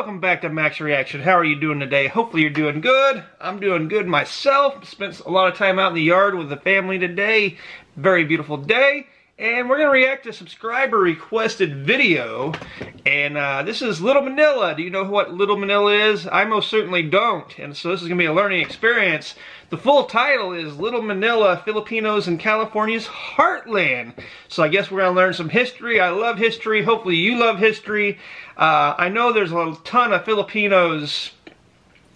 welcome back to Max Reaction. How are you doing today? Hopefully you're doing good. I'm doing good myself. Spent a lot of time out in the yard with the family today. Very beautiful day. And we're going to react to a subscriber requested video. And this is Little Manila. Do you know what Little Manila is? I most certainly don't. And so this is going to be a learning experience. The full title is Little Manila, Filipinos in California's Heartland. So I guess we're going to learn some history. I love history. Hopefully you love history. I know there's a ton of Filipinos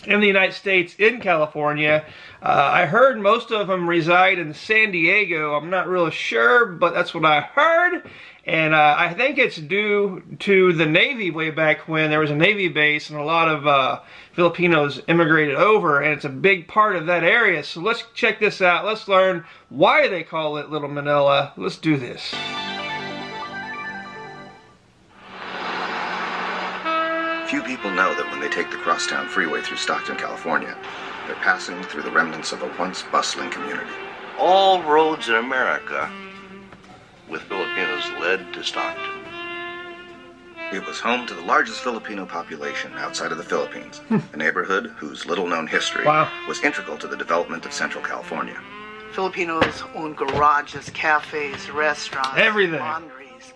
in the United States, in California. I heard most of them reside in San Diego. I'm not really sure, but that's what I heard. And I think it's due to the Navy way back when there was a Navy base and a lot of Filipinos immigrated over, and it's a big part of that area. So let's check this out. Let's learn why they call it Little Manila. Let's do this. Few people know that when they take the Crosstown Freeway through Stockton, California, they're passing through the remnants of a once bustling community. All roads in America with Filipinos led to Stockton. It was home to the largest Filipino population outside of the Philippines, a neighborhood whose little-known history was integral to the development of Central California. Filipinos owned garages, cafes, restaurants, everything. Laundries.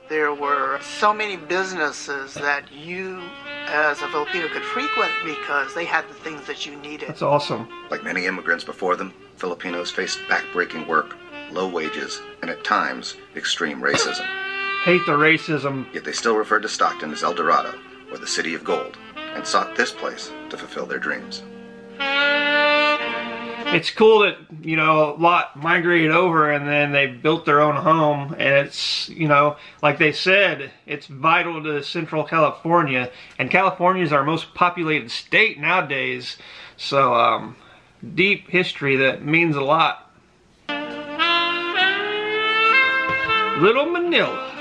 There were so many businesses that you, as a Filipino, could frequent because they had the things that you needed. That's awesome. Like many immigrants before them, Filipinos faced back-breaking work, low wages, and at times, extreme racism. Hate the racism. Yet they still referred to Stockton as El Dorado, or the City of Gold, and sought this place to fulfill their dreams. It's cool that, you know, a lot migrated over and then they built their own home, and it's, you know, like they said, it's vital to Central California, and California is our most populated state nowadays, so deep history that means a lot. Little Manila.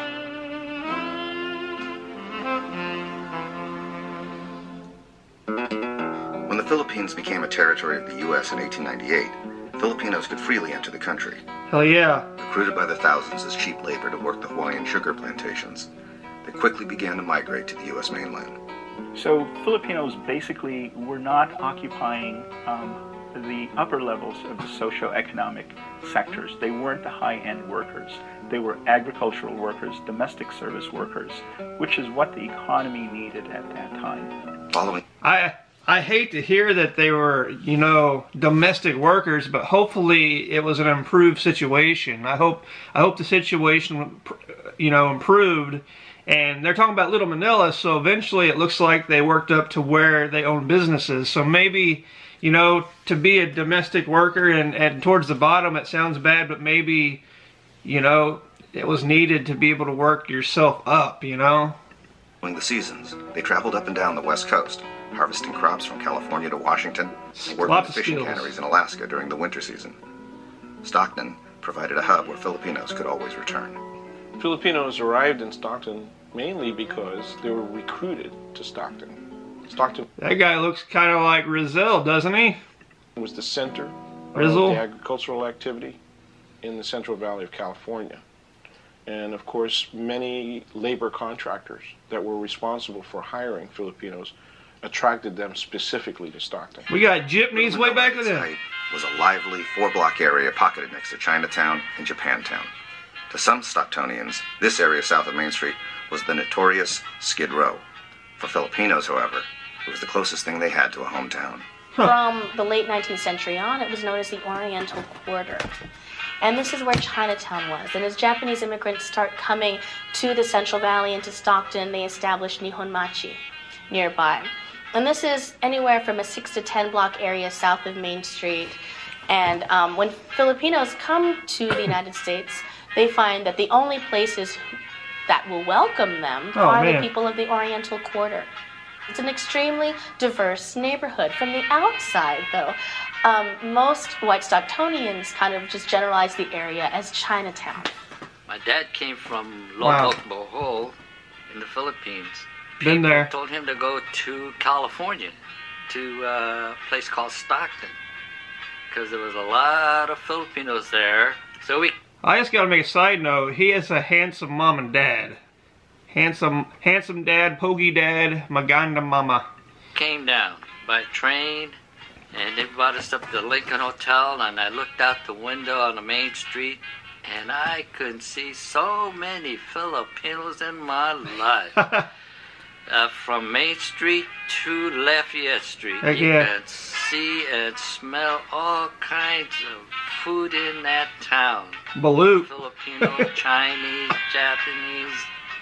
When the Philippines became a territory of the U.S. in 1898, Filipinos could freely enter the country. Hell yeah. Recruited by the thousands as cheap labor to work the Hawaiian sugar plantations, they quickly began to migrate to the U.S. mainland. So Filipinos basically were not occupying the upper levels of the socio-economic sectors. They weren't the high-end workers. They were agricultural workers, domestic service workers, which is what the economy needed at that time. Following I hate to hear that they were, you know, domestic workers, but hopefully it was an improved situation. I hope the situation, you know, improved. And they're talking about Little Manila, so eventually it looks like they worked up to where they own businesses. So maybe, you know, to be a domestic worker and towards the bottom, it sounds bad, but maybe, you know, it was needed to be able to work yourself up, you know? During the seasons, they traveled up and down the West Coast, harvesting crops from California to Washington, and working at fishing canneries in Alaska during the winter season. Stockton provided a hub where Filipinos could always return. Filipinos arrived in Stockton mainly because they were recruited to Stockton. Stockton. That guy looks kind of like Rizal, doesn't he? Was the center Rizal? of the agricultural activity in the Central Valley of California. And of course, many labor contractors that were responsible for hiring Filipinos attracted them specifically to Stockton. We got jeepneys way back then. Site was a lively 4-block area pocketed next to Chinatown and Japantown. To some Stocktonians, this area south of Main Street was the notorious Skid Row. For Filipinos, however, it was the closest thing they had to a hometown. From the late 19th century on, it was known as the Oriental Quarter. And this is where Chinatown was. And as Japanese immigrants start coming to the Central Valley and to Stockton, they established Nihonmachi nearby. And this is anywhere from a 6 to 10 block area south of Main Street. And when Filipinos come to the United States, they find that the only places that will welcome them are the people of the Oriental Quarter. It's an extremely diverse neighborhood. From the outside, though, most white Stocktonians kind of just generalize the area as Chinatown. My dad came from Lubbock, Bohol, in the Philippines. Been there. People told him to go to California, to a place called Stockton, because there was a lot of Filipinos there. So I just gotta make a side note. He is a handsome mom and dad. Handsome dad, pogie dad, maganda mama. came down by train, and they brought us up to the Lincoln Hotel, and I looked out the window on the main street, and I could see so many Filipinos in my life. From Main Street to Lafayette Street, Heck you yeah. can see and smell all kinds of food in that town. Balut. Filipino, Chinese, Japanese.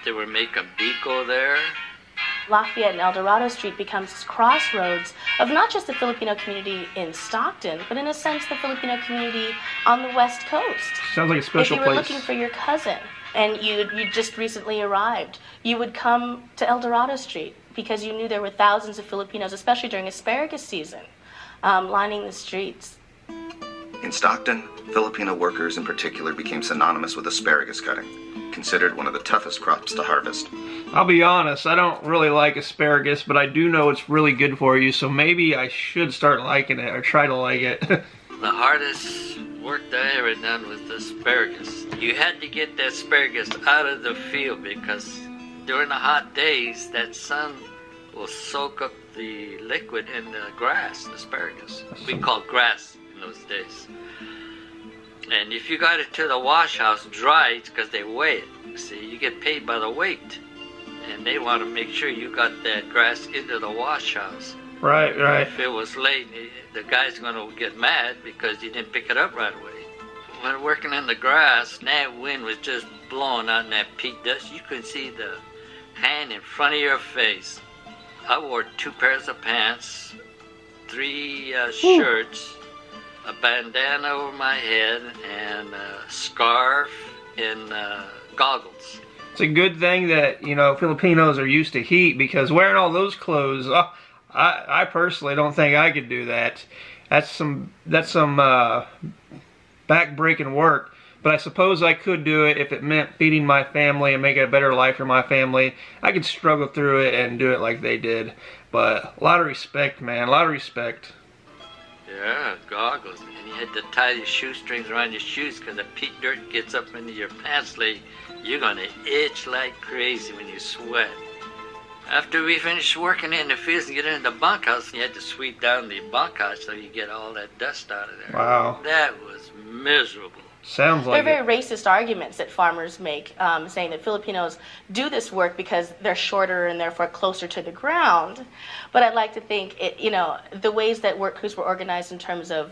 They were making biko there. Lafayette and El Dorado Street becomes this crossroads of not just the Filipino community in Stockton, but in a sense the Filipino community on the West Coast. Sounds like a special If you were place. looking for your cousin and you just recently arrived, you would come to El Dorado Street because you knew there were thousands of Filipinos, especially during asparagus season, lining the streets. In Stockton, Filipino workers in particular became synonymous with asparagus cutting, considered one of the toughest crops to harvest. I'll be honest, I don't really like asparagus, but I do know it's really good for you, so maybe I should start liking it, or try to like it. The hardest work that I ever done was the asparagus. You had to get the asparagus out of the field because during the hot days, that sun will soak up the liquid in the grass, asparagus. We called grass in those days. And if you got it to the wash house dry, it's because they weigh it. See, you get paid by the weight. And they want to make sure you got that grass into the wash house. Right, right. If it was late, the guy's going to get mad because you didn't pick it up right away. When working in the grass, that wind was just blowing out in that peat dust. You could see the hand in front of your face. I wore 2 pairs of pants, 3 shirts, a bandana over my head, and a scarf and goggles. It's a good thing that, you know, Filipinos are used to heat, because wearing all those clothes, I personally don't think I could do that. That's some back-breaking work. But I suppose I could do it if it meant feeding my family and making a better life for my family. I could struggle through it and do it like they did. But a lot of respect, man. A lot of respect. Yeah, goggles. And you had to tie your shoestrings around your shoes because the peat dirt gets up into your pants leg. You're going to itch like crazy when you sweat. After we finished working in the fields and get into the bunkhouse, you had to sweep down the bunkhouse so you get all that dust out of there. Wow. That was miserable. Sounds like There are it. very racist arguments that farmers make, saying that Filipinos do this work because they're shorter and therefore closer to the ground. But I'd like to think, the ways that work crews were organized in terms of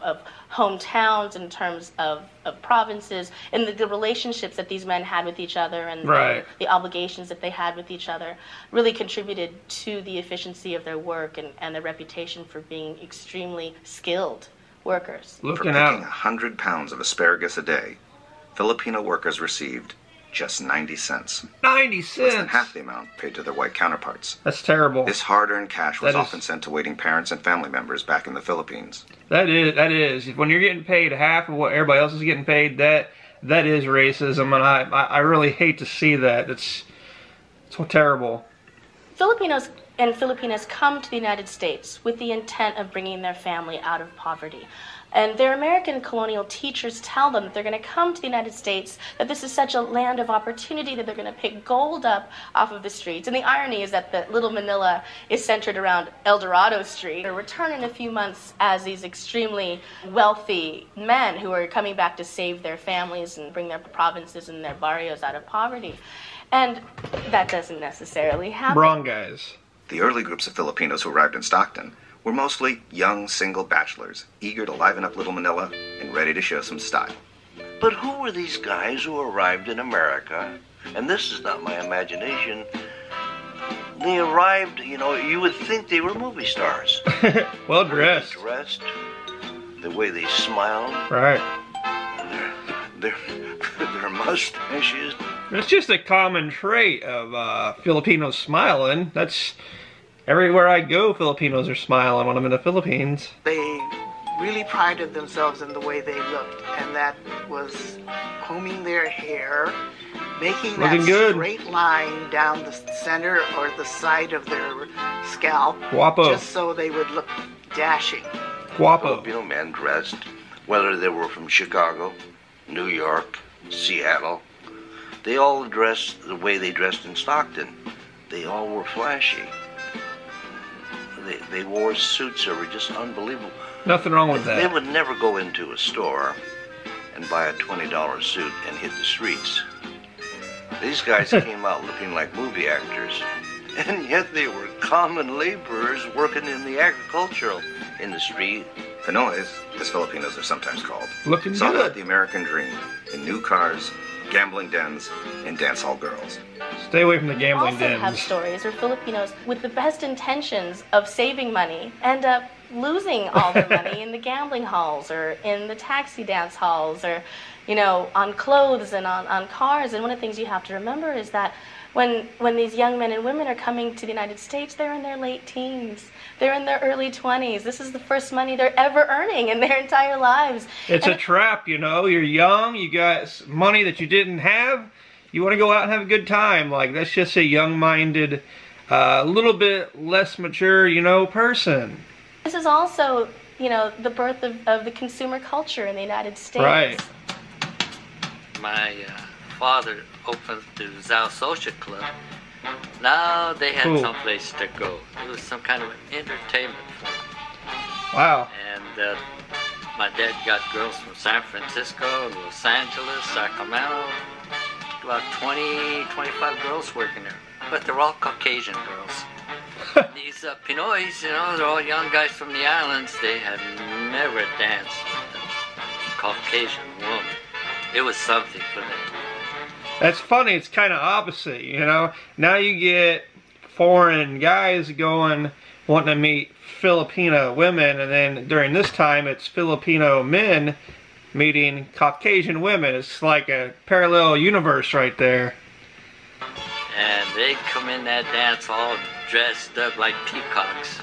hometowns, in terms of provinces, and the relationships that these men had with each other and Right. the obligations that they had with each other really contributed to the efficiency of their work and their reputation for being extremely skilled workers. For Looking picking out. 100 pounds of asparagus a day, Filipino workers received just 90 cents, 90 less than cents. half the amount paid to their white counterparts. That's terrible. This hard-earned cash was That is- often sent to waiting parents and family members back in the Philippines. That is. When you're getting paid half of what everybody else is getting paid, that is racism, and I really hate to see that. It's so terrible. Filipinos and Filipinas come to the United States with the intent of bringing their family out of poverty. And their American colonial teachers tell them that they're going to come to the United States, that this is such a land of opportunity, that they're going to pick gold up off of the streets. And the irony is that the Little Manila is centered around El Dorado Street. They'll return in a few months as these extremely wealthy men who are coming back to save their families and bring their provinces and their barrios out of poverty. And that doesn't necessarily happen. Wrong, guys. The early groups of Filipinos who arrived in Stockton were mostly young single bachelors, eager to liven up Little Manila and ready to show some style. But who were these guys who arrived in America? And this is not my imagination. They arrived, you would think they were movie stars. Well They dressed. dressed, the way they smiled, Right. their mustaches. It's just a common trait of Filipinos smiling. That's everywhere I go, Filipinos are smiling when I'm in the Philippines. They really prided themselves in the way they looked, and that was combing their hair, making that Looking good. straight line down the center or the side of their scalp, Guapo. just so they would look dashing. Guapo. Filipino men dressed, whether they were from Chicago, New York, Seattle, they all dressed the way they dressed in Stockton. They all were flashy. They wore suits that were just unbelievable. Nothing wrong with They that. would never go into a store and buy a $20 suit and hit the streets. These guys came out looking like movie actors, and yet they were common laborers working in the agricultural industry. Pinoys, as Filipinos are sometimes called, Looking sought good. out the American dream in new cars, gambling dens, and dance hall girls. Stay away from the We gambling also have dens. stories where Filipinos, with the best intentions of saving money, end up losing all the money in the gambling halls or in the taxi dance halls or, you know, on clothes and on cars. And one of the things you have to remember is that when these young men and women are coming to the United States, they're in their late teens. They're in their early 20s. This is the first money they're ever earning in their entire lives. It's And a trap, you know. You're young, you got money that you didn't have. You want to go out and have a good time. Like, that's just a young-minded, a little bit less mature, you know, person. this is also, you know, the birth of the consumer culture in the United States. Right. My father opened the Zao Social Club. Now they had Cool. some place to go. It was some kind of entertainment for them. Wow. And my dad got girls from San Francisco, Los Angeles, Sacramento. About 20, 25 girls working there. But they're all Caucasian girls. These Pinoys, you know, they're all young guys from the islands. They had never danced with a Caucasian woman. It was something for them. That's funny. It's kind of opposite, you know. Now you get foreign guys going, wanting to meet Filipino women, and then during this time, it's Filipino men meeting Caucasian women. It's like a parallel universe right there. And they come in that dance all dressed up like peacocks.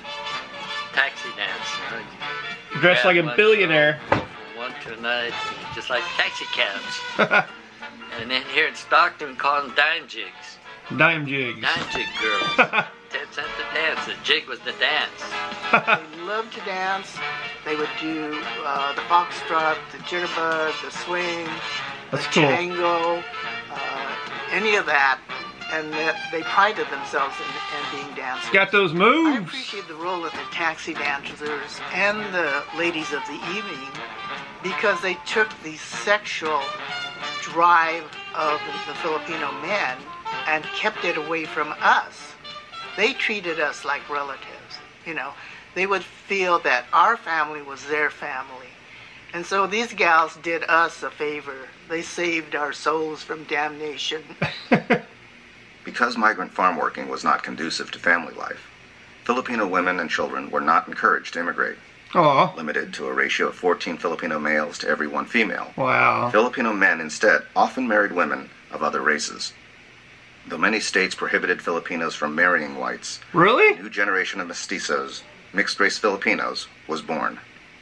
Taxi dance, you know. Dressed like a Grab one billionaire. girl, go from one to another, just like taxi cabs. And then here in Stockton, we call them dime jigs. Dime jigs. Dime jig girls. 10 cents to dance. The jig was the dance. They loved to dance. They would do the foxtrot, the jitterbug, the swing, That's the cool. tango, any of that, and they prided themselves in being dancers. Got those I moves. appreciate the role of the taxi dancers and the ladies of the evening because they took the sexual drive of the Filipino men and kept it away from us. They treated us like relatives, you know. They would feel that our family was their family. And so these gals did us a favor. They saved our souls from damnation. Because migrant farm working was not conducive to family life, Filipino women and children were not encouraged to immigrate, Aw. limited to a ratio of 14 Filipino males to every 1 female. Wow. Filipino men instead often married women of other races. Though many states prohibited Filipinos from marrying whites, a Really? new generation of mestizos, mixed-race Filipinos, was born.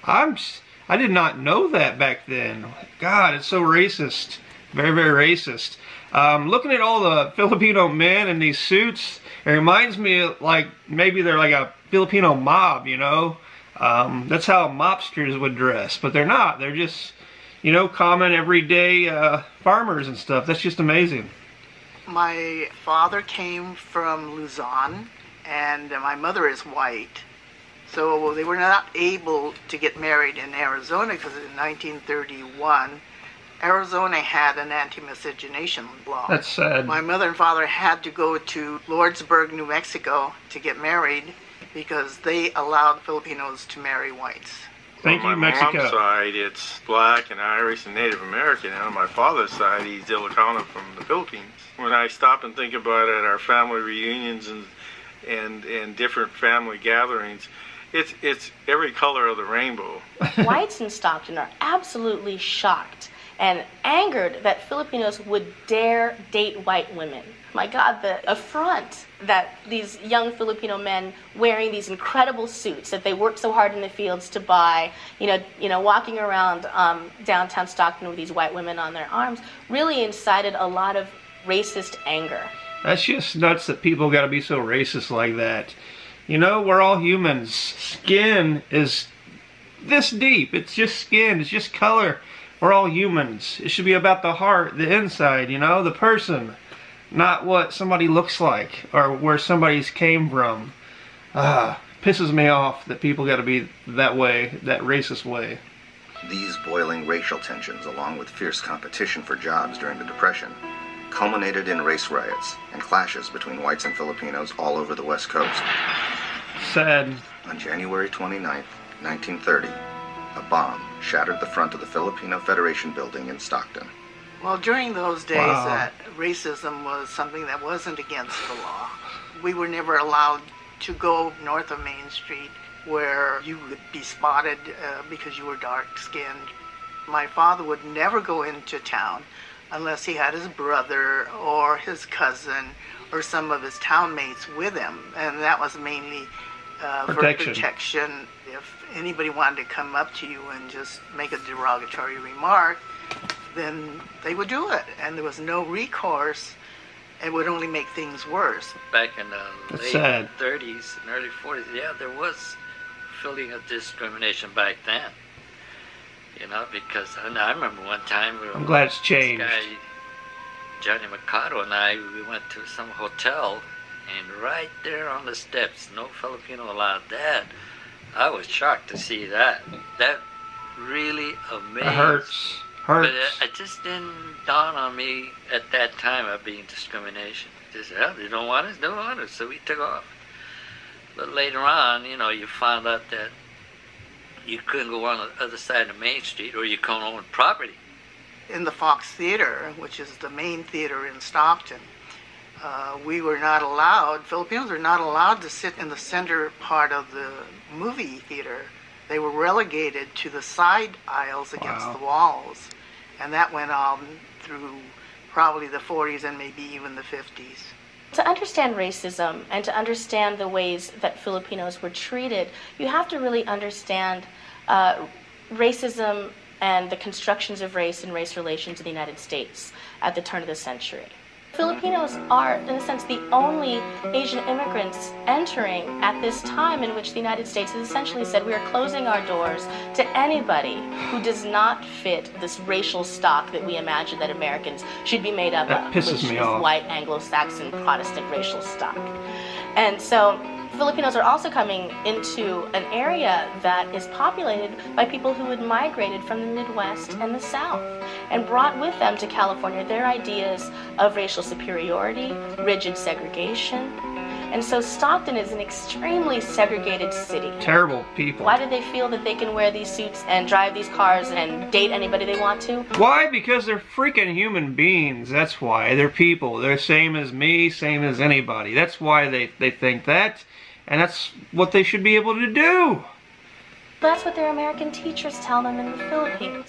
I did not know that back then. God, it's so racist. Very, very racist. Looking at all the Filipino men in these suits, it reminds me of, like, maybe they're like a Filipino mob, you know? That's how mobsters would dress, but they're not. They're just, you know, common everyday farmers and stuff. That's just amazing. My father came from Luzon, and my mother is white. So they were not able to get married in Arizona because in 1931, Arizona had an anti-miscegenation law. That's sad. My mother and father had to go to Lordsburg, New Mexico to get married because they allowed Filipinos to marry whites. Thank you, On my Mexico. mom's side, it's black and Irish and Native American. And on my father's side, he's Ilocano from the Philippines. When I stop and think about it, our family reunions and different family gatherings, it's every color of the rainbow. Whites in Stockton are absolutely shocked and angered that Filipinos would dare date white women. My God, the affront that these young Filipino men wearing these incredible suits that they worked so hard in the fields to buy, you know, walking around downtown Stockton with these white women on their arms, really incited a lot of racist anger. That's just nuts that people got to be so racist like that. You know, we're all humans. Skin is this deep. It's just skin. It's just color. We're all humans. It should be about the heart, the inside, you know, the person. Not what somebody looks like or where somebody's came from. pisses me off that people got to be that way, that racist way. These boiling racial tensions, along with fierce competition for jobs during the Depression, culminated in race riots and clashes between whites and Filipinos all over the West Coast. Sad. On January 29, 1930, a bomb shattered the front of the Filipino Federation building in Stockton. Well, during those days, Wow. that racism was something that wasn't against the law. We were never allowed to go north of Main Street where you would be spotted because you were dark-skinned. My father would never go into town unless he had his brother or his cousin or some of his townmates with him, and that was mainly for protection. If anybody wanted to come up to you and just make a derogatory remark, then they would do it, and there was no recourse. It would only make things worse. Back in the That's late sad. 30s and early 40s, yeah, there was feeling of discrimination back then. You know, because I remember one time I'm glad it's changed. This guy, Johnny Mercado, and I, we went to some hotel, and right there on the steps, no Filipino allowed. That, I was shocked to see that. That really amazed It hurts. me. Hurts. But it just didn't dawn on me at that time of being discrimination. Just, well, they don't want us, don't want us, so we took off. But later on, you know, you found out that you couldn't go on the other side of Main Street, or you couldn't own property. In the Fox Theater, which is the main theater in Stockton, we were not allowed, Filipinos were not allowed to sit in the center part of the movie theater. They were relegated to the side aisles against the walls. And that went on through probably the 40s and maybe even the 50s. To understand racism and to understand the ways that Filipinos were treated, you have to really understand racism and the constructions of race and race relations in the United States at the turn of the century. Filipinos are, in a sense, the only Asian immigrants entering at this time in which the United States has essentially said we are closing our doors to anybody who does not fit this racial stock that we imagine that Americans should be made up That of, pisses which me is off. white, Anglo-Saxon, Protestant racial stock. And so Filipinos are also coming into an area that is populated by people who had migrated from the Midwest and the South and brought with them to California their ideas of racial superiority, rigid segregation. And so Stockton is an extremely segregated city. Terrible people. Why do they feel that they can wear these suits and drive these cars and date anybody they want to? Why? Because they're freaking human beings. That's why. They're people. They're same as me, same as anybody. That's why they think that. And that's what they should be able to do. That's what their American teachers tell them in the Philippines.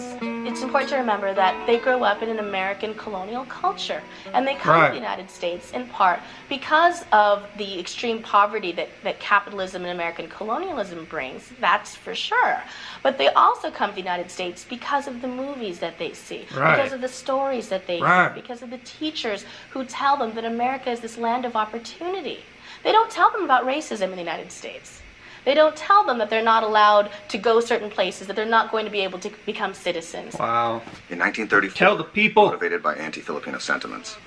It's important to remember that they grow up in an American colonial culture. And they come to the United States in part because of the extreme poverty that capitalism and American colonialism brings. That's for sure. But they also come to the United States because of the movies that they see. Because of the stories that they hear. Because of the teachers who tell them that America is this land of opportunity. They don't tell them about racism in the United States. They don't tell them that they're not allowed to go certain places, that they're not going to be able to become citizens. Wow. In 1934, tell the people. Motivated by anti-Filipino sentiments,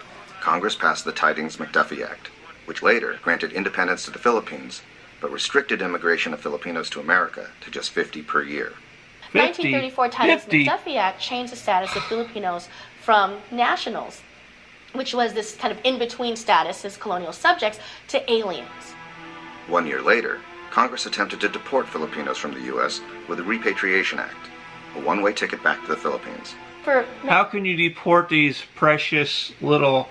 Congress passed the Tidings-McDuffie Act, which later granted independence to the Philippines, but restricted immigration of Filipinos to America to just 50 per year. 1934 Tidings-McDuffie Act changed the status of Filipinos from nationals, which was this kind of in-between status as colonial subjects, to aliens. 1 year later, Congress attempted to deport Filipinos from the U.S. with the Repatriation Act, a one-way ticket back to the Philippines. How can you deport these precious little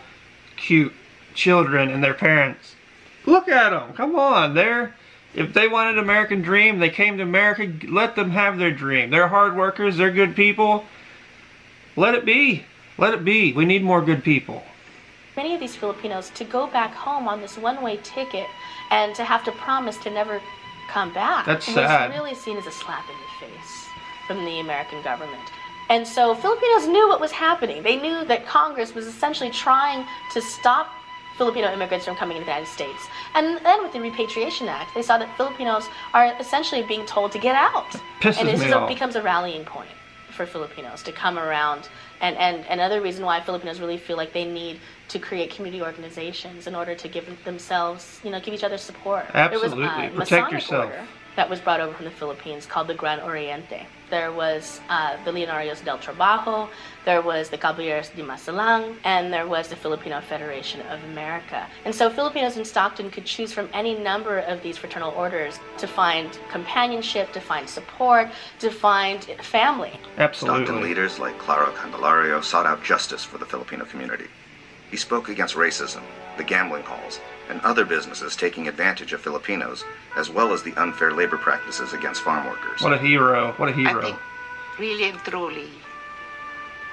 cute children and their parents? Look at them. Come on. If they wanted an American dream, they came to America. Let them have their dream. They're hard workers. They're good people. Let it be. Let it be. We need more good people. Many of these Filipinos to go back home on this one-way ticket and to have to promise to never come back That's sad. was really seen as a slap in the face from the American government. And so Filipinos knew what was happening. They knew that Congress was essentially trying to stop Filipino immigrants from coming into the United States. And then with the Repatriation Act, they saw that Filipinos are essentially being told to get out. Pisses and me off. becomes a rallying point for Filipinos to come around. And another reason why Filipinos really feel like they need to create community organizations in order to give themselves, give each other support. Absolutely. There was a Protect Masonic yourself. order that was brought over from the Philippines called the Gran Oriente. There was the Leonarios del Trabajo, there was the Caballeros de Masalang, and there was the Filipino Federation of America. And so Filipinos in Stockton could choose from any number of these fraternal orders to find companionship, to find support, to find family. Absolutely. Stockton leaders like Claro Candelario sought out justice for the Filipino community. He spoke against racism, the gambling halls, and other businesses taking advantage of Filipinos, as well as the unfair labor practices against farm workers. What a hero. What a I hero. think really and truly,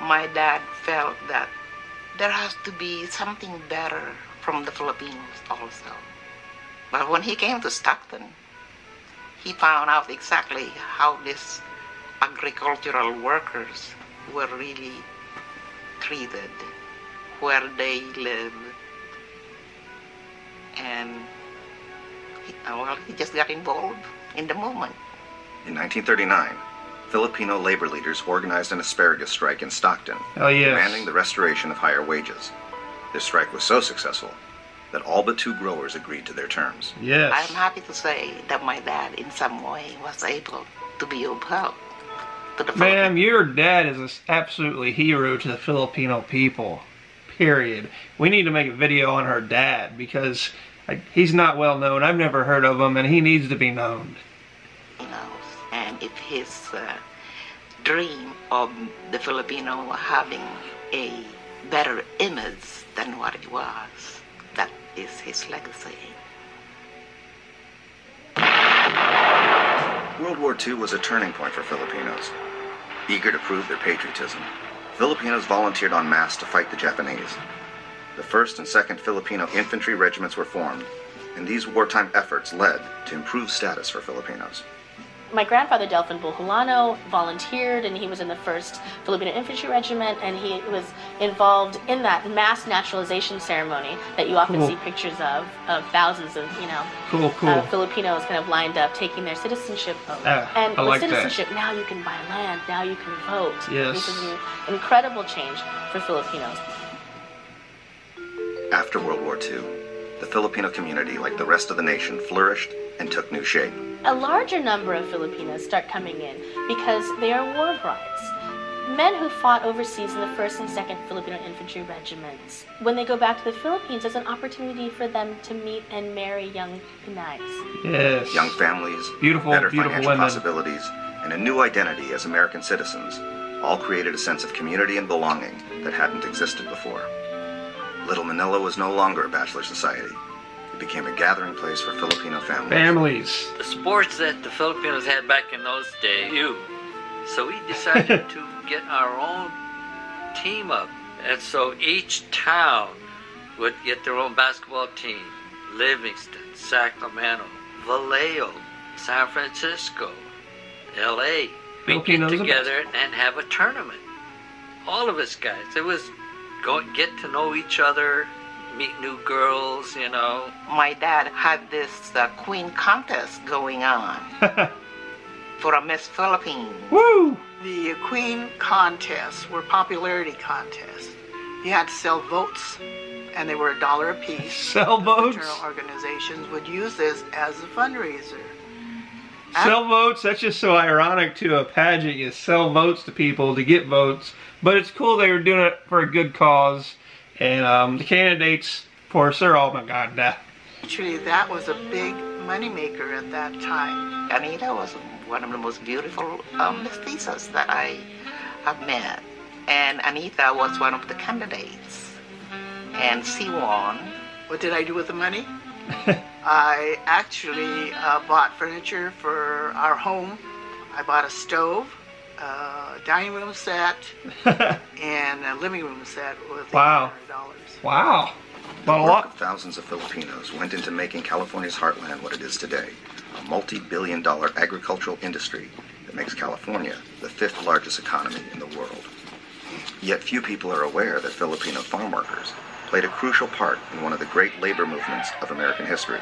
my dad felt that there has to be something better from the Filipinos also. But when he came to Stockton, he found out exactly how these agricultural workers were really treated, where they live. And he just got involved in the movement. In 1939, Filipino labor leaders organized an asparagus strike in Stockton, Oh, yes. demanding the restoration of higher wages. This strike was so successful that all but 2 growers agreed to their terms. Yes. I'm happy to say that my dad, in some way, was able to be of help to the Ma'am, Philippines. your dad is an absolutely hero to the Filipino people. Period. We need to make a video on her dad because he's not well known. I've never heard of him, and he needs to be known. And if his dream of the Filipino having a better image than what it was, that is his legacy. World War II was a turning point for Filipinos. Eager to prove their patriotism, Filipinos volunteered en masse to fight the Japanese. The 1st and 2nd Filipino infantry regiments were formed, and these wartime efforts led to improved status for Filipinos. My grandfather, Delfin Buhulano, volunteered, and he was in the 1st Filipino Infantry Regiment, and he was involved in that mass naturalization ceremony that you often Cool. see pictures of thousands of, Cool. Filipinos kind of lined up taking their citizenship oath. And I with like that. citizenship, now you can buy land, now you can vote. Yes. This is an incredible change for Filipinos. After World War II, the Filipino community, like the rest of the nation, flourished and took new shape. A larger number of Filipinos start coming in because they are war brides. Men who fought overseas in the 1st and 2nd Filipino Infantry Regiments, when they go back to the Philippines, there's an opportunity for them to meet and marry young Pinays. Yes. Young families, Beautiful, better beautiful financial women. possibilities, and a new identity as American citizens all created a sense of community and belonging that hadn't existed before. Little Manila was no longer a bachelor society. It became a gathering place for Filipino families. Families. The sports that the Filipinos had back in those days, so we decided to get our own team up. And so each town would get their own basketball team. Livingston, Sacramento, Vallejo, San Francisco, LA. We get Filipinos are together and have a tournament. All of us guys. It was get to know each other, meet new girls, My dad had this queen contest going on for a Miss Philippines. Woo! The queen contests were popularity contests. You had to sell votes, and they were $1 a piece. Sell votes? Fraternal organizations would use this as a fundraiser. Sell votes? That's just so ironic to a pageant. You sell votes to people to get votes. But it's cool they were doing it for a good cause. And the candidates, of course, they're all, oh my God, Actually, that was a big moneymaker at that time. Anita was one of the most beautiful mestizas that I have met. And Anita was one of the candidates. And she won. What did I do with the money? I actually bought furniture for our home. I bought a stove, a dining room set, and a living room set with Wow. $800. Wow. The Not a work lot. of thousands of Filipinos went into making California's heartland what it is today, a multi-billion-dollar agricultural industry that makes California the 5th largest economy in the world. Yet few people are aware that Filipino farm workers played a crucial part in one of the great labor movements of American history,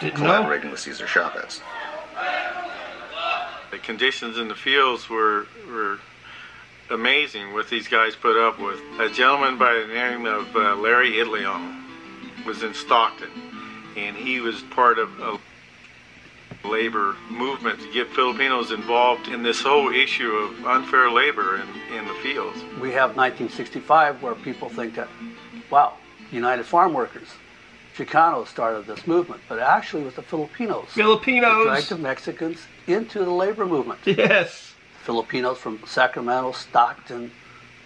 Didn't know. collaborating with Cesar Chavez. The conditions in the fields were amazing what these guys put up with. A gentleman by the name of Larry Itliong was in Stockton, and he was part of a labor movement to get Filipinos involved in this whole issue of unfair labor in the fields. We have 1965 where people think that, wow, United Farm Workers, Chicanos started this movement, but actually it was the Filipinos. Filipinos! That dragged the Mexicans into the labor movement. Yes! Filipinos from Sacramento, Stockton,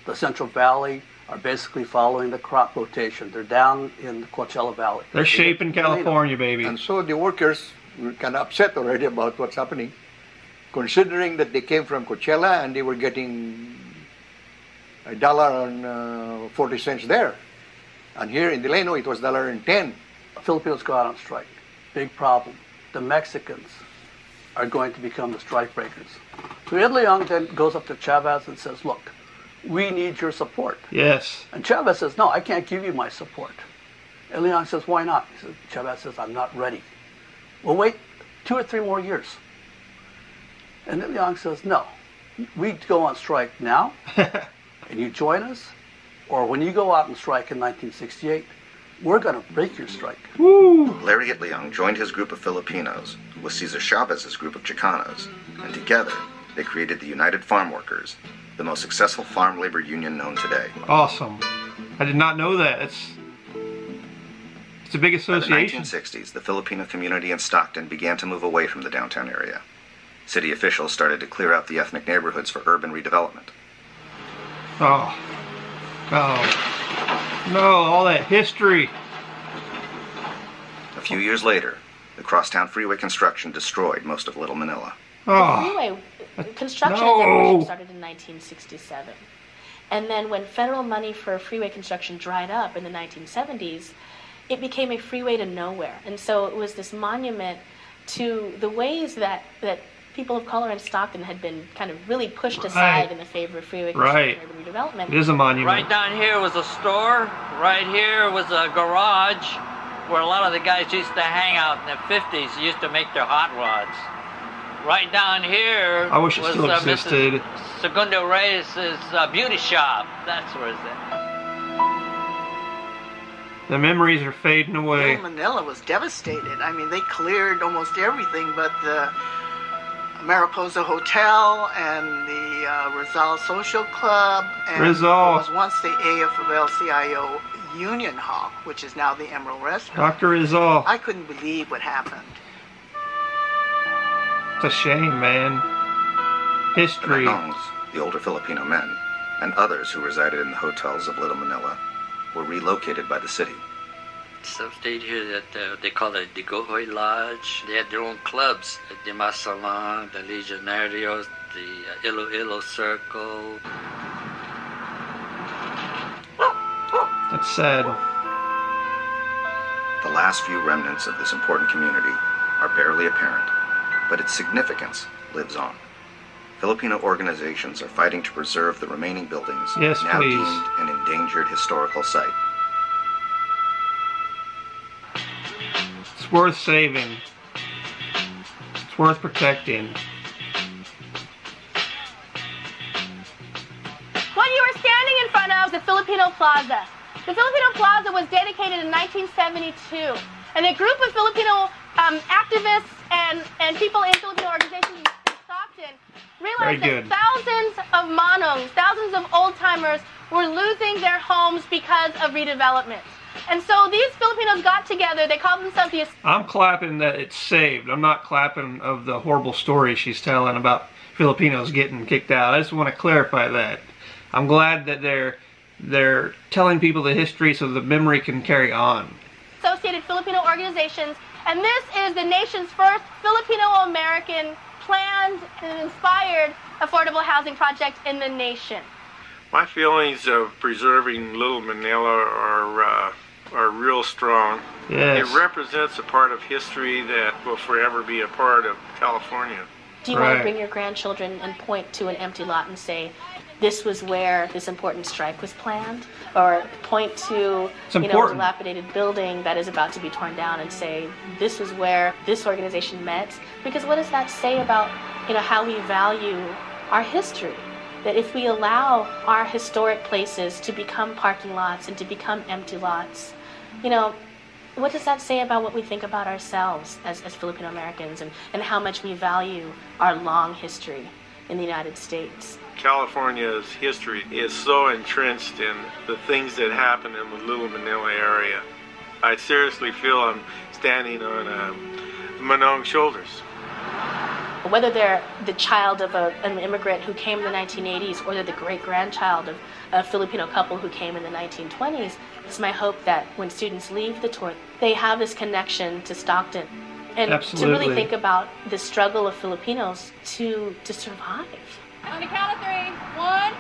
the Central Valley are basically following the crop rotation. They're down in the Coachella Valley. They're shaping California, baby. And so the workers were kind of upset already about what's happening, considering that they came from Coachella and they were getting $1.40 there. And here in Delano, it was $1.10. Filipinos go out on strike. Big problem. The Mexicans are going to become the strike breakers. So Itliong then goes up to Chavez and says, look, we need your support. Yes. And Chavez says, no, I can't give you my support. Itliong says, why not? He says, Chavez says, I'm not ready. Well, wait 2 or 3 more years. And Itliong says, no, we go on strike now, and you join us, or when you go out and strike in 1968, we're going to break your strike. Woo! Larry Itliong joined his group of Filipinos with Cesar Chavez's group of Chicanos, and together they created the United Farm Workers, the most successful farm labor union known today. Awesome. I did not know that. It's a big association. By the 1960s, the Filipino community in Stockton began to move away from the downtown area. City officials started to clear out the ethnic neighborhoods for urban redevelopment. Oh. Oh. No, all that history. A few years later, the crosstown freeway construction destroyed most of Little Manila. Oh. The freeway construction No. demolition started in 1967. And then when federal money for freeway construction dried up in the 1970s, it became a freeway to nowhere. And so it was this monument to the ways that people of color in Stockton had been kind of really pushed aside in the favor of freeway construction and urban redevelopment. It is a monument. Right down here was a store. Right here was a garage where a lot of the guys used to hang out in the 50s, used to make their hot rods. Right down here I wish it was still existed. Mrs. Segundo Reyes' beauty shop. That's where it's at. The memories are fading away. Little Manila was devastated. I mean, they cleared almost everything but the Mariposa Hotel and the Rizal Social Club. And Rizal. It was once the AFL-CIO Union Hall, which is now the Emerald Restaurant. Dr. Rizal. I couldn't believe what happened. It's a shame, man. The History. Manongs, the older Filipino men, and others who resided in the hotels of Little Manila were relocated by the city. Some stayed here that they call it the Gohoy Lodge. They had their own clubs, the Masalang, the Legionarios, the Iloilo Circle. That's sad. The last few remnants of this important community are barely apparent, but its significance lives on. Filipino organizations are fighting to preserve the remaining buildings, Yes, now please. deemed an endangered historical site. It's worth saving. It's worth protecting. What you are standing in front of is the Filipino Plaza. The Filipino Plaza was dedicated in 1972, and a group of Filipino activists and people in Filipino organizations in Stockton realized Very that good. thousands of Manongs, thousands of old-timers were losing their homes because of redevelopment. And so these Filipinos got together, they called themselves the... I'm clapping that it's saved. I'm not clapping of the horrible story she's telling about Filipinos getting kicked out. I just want to clarify that. I'm glad that they're telling people the history so the memory can carry on. Associated Filipino Organizations, and this is the nation's first Filipino-American planned and inspired affordable housing project in the nation. My feelings of preserving Little Manila are real strong. Yes. It represents a part of history that will forever be a part of California. Do you want to bring your grandchildren and point to an empty lot and say, this was where this important strike was planned? Or point to a dilapidated building that is about to be torn down and say, this was where this organization met? Because what does that say about how we value our history? that if we allow our historic places to become parking lots and to become empty lots, you know, what does that say about what we think about ourselves as Filipino Americans, and how much we value our long history in the United States? California's history is so entrenched in the things that happen in the Little Manila area. I seriously feel I'm standing on Manong's shoulders. Whether they're the child of an immigrant who came in the 1980s, or they're the great-grandchild of a Filipino couple who came in the 1920s, it's my hope that when students leave the tour, they have this connection to Stockton. And Absolutely. to really think about the struggle of Filipinos to survive. On the count of 3. 1,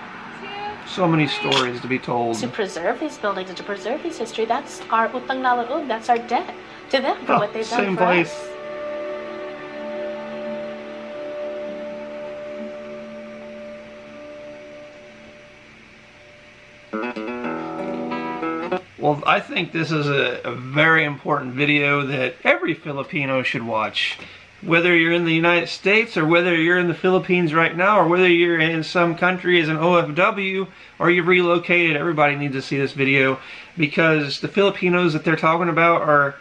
2. So many stories to be told. To preserve these buildings and to preserve this history, that's our utang na loob, that's our debt to them for what they've done same for place. us. Well, I think this is a very important video that every Filipino should watch. Whether you're in the United States, or whether you're in the Philippines right now, or whether you're in some country as an OFW, or you've relocated, everybody needs to see this video, because the Filipinos that they're talking about are,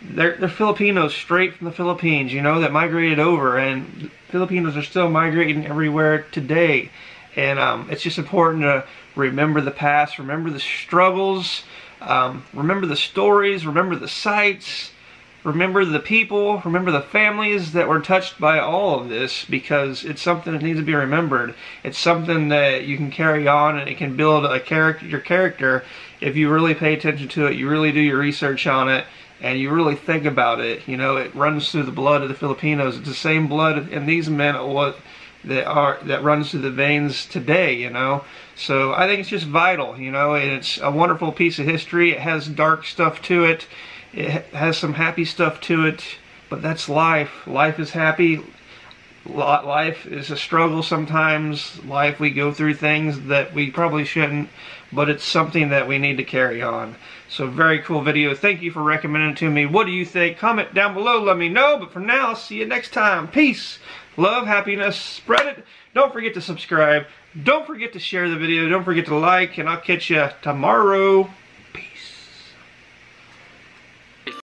they're Filipinos straight from the Philippines, you know, that migrated over, and Filipinos are still migrating everywhere today. And it's just important to remember the past, remember the struggles, remember the stories, remember the sights, remember the people, remember the families that were touched by all of this, because it's something that needs to be remembered. It's something that you can carry on, and it can build your character if you really pay attention to it, you really do your research on it, and you really think about it. You know, it runs through the blood of the Filipinos. It's the same blood in these men that runs through the veins today, you know. So I think it's just vital, you know, and it's a wonderful piece of history. It has dark stuff to it. It has some happy stuff to it, but that's life. Life is happy. Life is a struggle sometimes. Life, we go through things that we probably shouldn't, but it's something that we need to carry on. So very cool video. Thank you for recommending it to me. What do you think? Comment down below, let me know. But for now, I'll see you next time. Peace, love, happiness, spread it. Don't forget to subscribe. Don't forget to share the video. Don't forget to like, and I'll catch you tomorrow.